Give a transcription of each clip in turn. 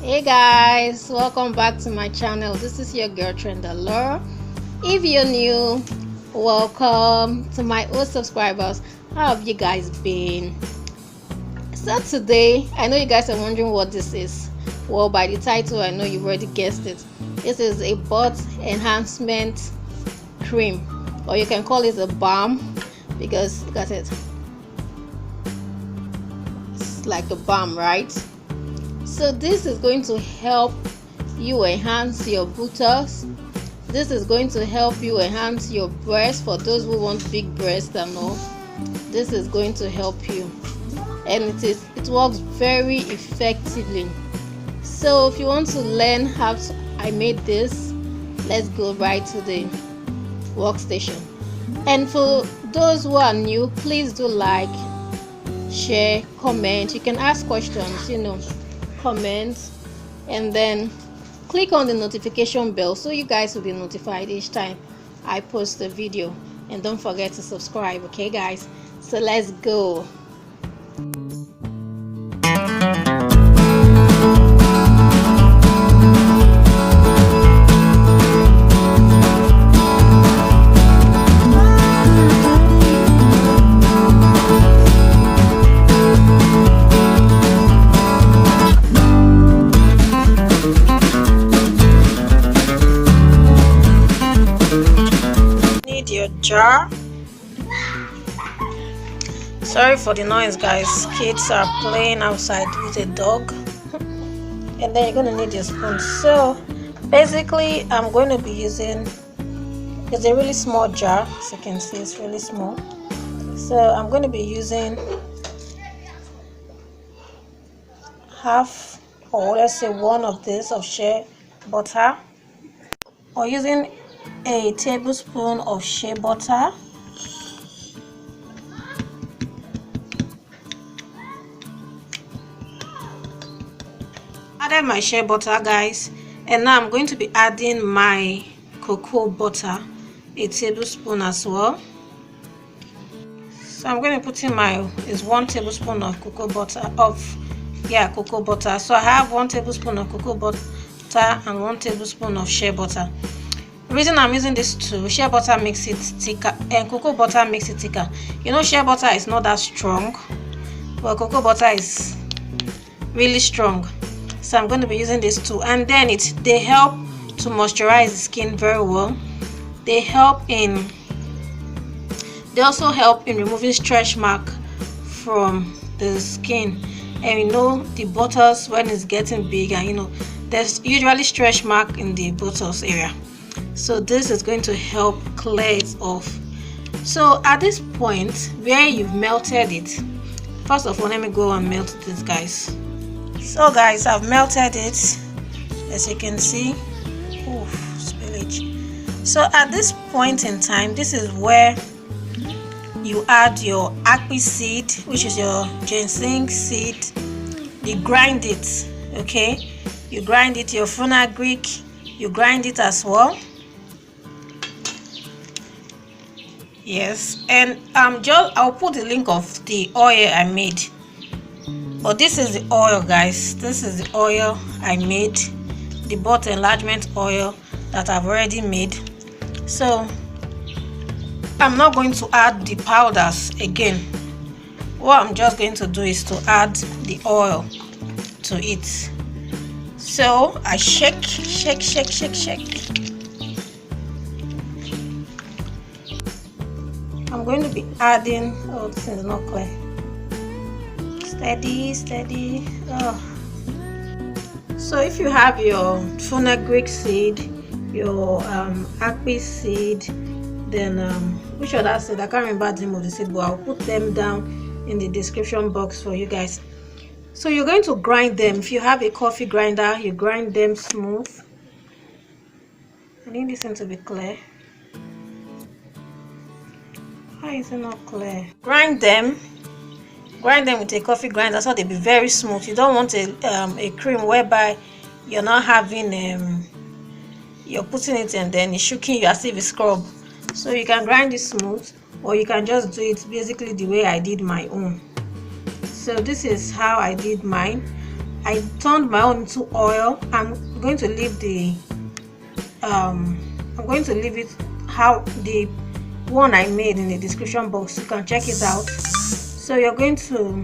Hey guys, welcome back to my channel. This is your girl Trendalore. If you're new, welcome. To my old subscribers, how have you guys been? So today, I know you guys are wondering what this is. Well, by the title, I know you've already guessed it. This is a butt enhancement cream, or you can call it a balm, because look at it, it's like a balm, right? So this is going to help you enhance your buttocks. This is going to help you enhance your breasts for those who want big breasts and all. This is going to help you, and it works very effectively. So if you want to learn how I made this, let's go right to the workstation. And for those who are new, please do like, share, comment. You can ask questions, comment, and then click on the notification bell so you guys will be notified each time I post a video. And don't forget to subscribe, okay guys? So let's go. Your jar. Sorry for the noise, guys. Kids are playing outside with a dog. And then you're going to need your spoon. So basically I'm going to be using, it's a really small jar, as you can see, it's really small. So I'm going to be using half, or let's say one of this of shea butter, or using a tablespoon of shea butter, added my shea butter, guys, and now I'm going to be adding my cocoa butter, a tablespoon as well. So I'm going to put in is 1 tablespoon of cocoa butter cocoa butter. So I have 1 tablespoon of cocoa butter and 1 tablespoon of shea butter. The reason I'm using this too, shea butter makes it thicker and cocoa butter makes it thicker. Shea butter is not that strong, but cocoa butter is really strong. So I'm going to be using this too. And then they help to moisturize the skin very well. They also help in removing stretch mark from the skin. And the buttocks, when it's getting big, and there's usually stretch mark in the buttocks area. So this is going to help clear it off. So at this point where you've melted it, first of all, let me go and melt this, guys. So guys, I've melted it, as you can see. Oof, spillage. So at this point in time, this is where you add your akpi seed, which is your ginseng seed. You grind it, okay? You grind it, your Fenugreek, you grind it as well. Yes, and I'll put the link of the oil I made. But this is the oil, guys. This is the oil I made, the butt enlargement oil that I've already made. So I'm not going to add the powders again. What I'm just going to do is to add the oil to it. So I shake. I'm going to be adding, oh, this is not clear. Steady. Oh. So if you have your Fenugreek seed, your akpi seed, then which other seed, I can't remember the name of the seed, but I'll put them down in the description box for you guys. So you're going to grind them. If you have a coffee grinder, you grind them smooth. I need this one to be clear. Why is it not clear? Grind them with a coffee grinder so they'll be very smooth. You don't want a cream whereby you're not having you're putting it and then it's shaking you as if it's scrub. So you can grind it smooth, or you can just do it basically the way I did my own. So this is how I did mine. I turned my own into oil. I'm going to leave the I'm going to leave it how the one I made in the description box. You can check it out. So you're going to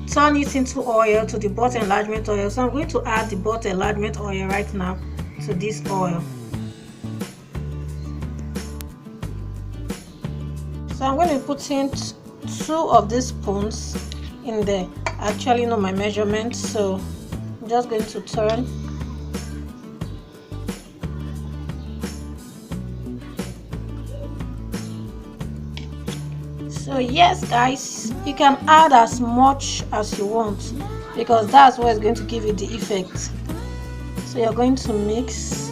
turn it into oil, to the butt enlargement oil. So I'm going to add the butt enlargement oil right now to this oil. So I'm going to put in 2 of these spoons in there. I actually know my measurements, so I'm just going to turn. So yes guys, you can add as much as you want because that's what is going to give you the effect. So you're going to mix.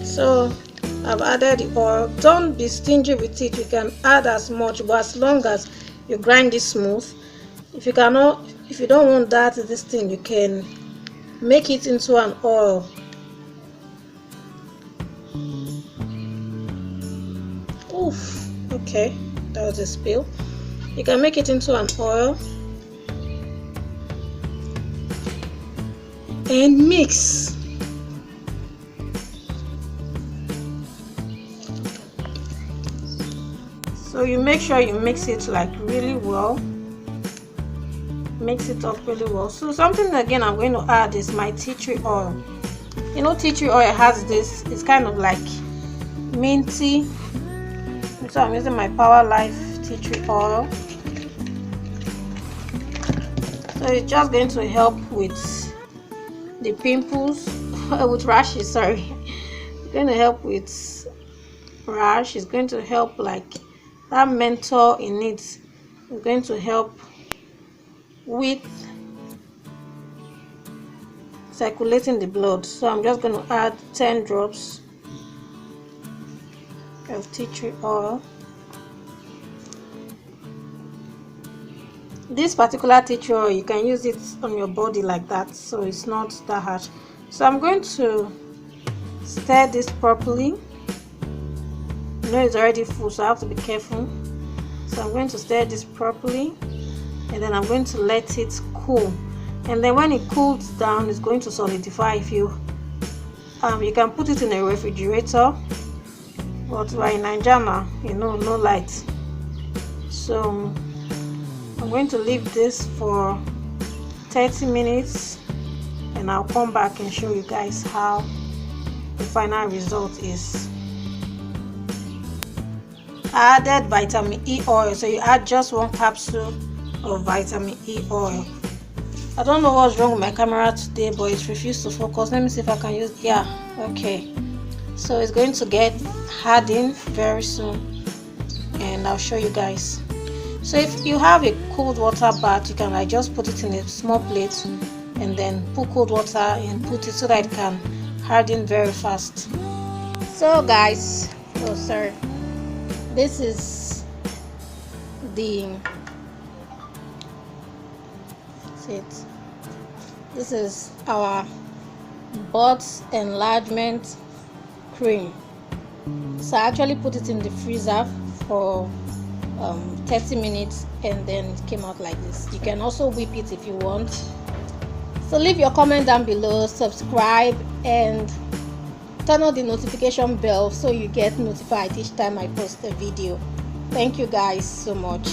So I've added the oil. Don't be stingy with it. You can add as much, but as long as you grind it smooth. If you don't want this thing, you can make it into an oil. Oof, okay, that was a spill. You can make it into an oil and mix. So you make sure you mix it like really well. Mix it up really well. So something again I'm going to add is my tea tree oil. You know, tea tree oil has this, it's kind of like minty. So I'm using my Power Life tea tree oil. So it's just going to help with the pimples, with rashes, sorry. It's going to help with rash. It's going to help like that menthol in it. It's going to help with circulating the blood. So I'm just going to add 10 drops of tea tree oil. This particular tea tree oil, you can use it on your body like that, so it's not that harsh. So I'm going to stir this properly. You know it's already full, so I have to be careful. So I'm going to stir this properly, and then I'm going to let it cool. And then when it cools down, it's going to solidify. If you can put it in a refrigerator, but we're in Nigeria, you know, no light. So I'm going to leave this for 30 minutes, and I'll come back and show you guys how the final result is. I added vitamin E oil, so you add just 1 capsule of vitamin E oil. I don't know what's wrong with my camera today, but it refused to focus. Let me see if I can use, yeah, okay. So it's going to get hardened very soon, and I'll show you guys. So if you have a cold water bath, you can like just put it in a small plate and then put cold water and put it so that it can harden very fast. So guys, oh sorry, this is the this is our butt enlargement cream. So I actually put it in the freezer for 30 minutes, and then it came out like this. You can also whip it if you want. So leave your comment down below, subscribe, and turn on the notification bell so you get notified each time I post a video. Thank you guys so much.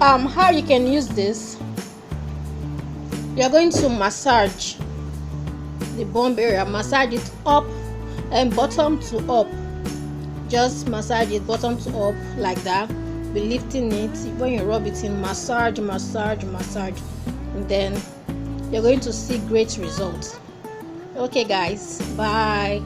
How you can use this: you're going to massage the bump area, massage it up and bottom to up. Just massage it bottom to up like that. Be lifting it. When you rub it in, massage, massage, massage, and then you're going to see great results. Okay guys, bye.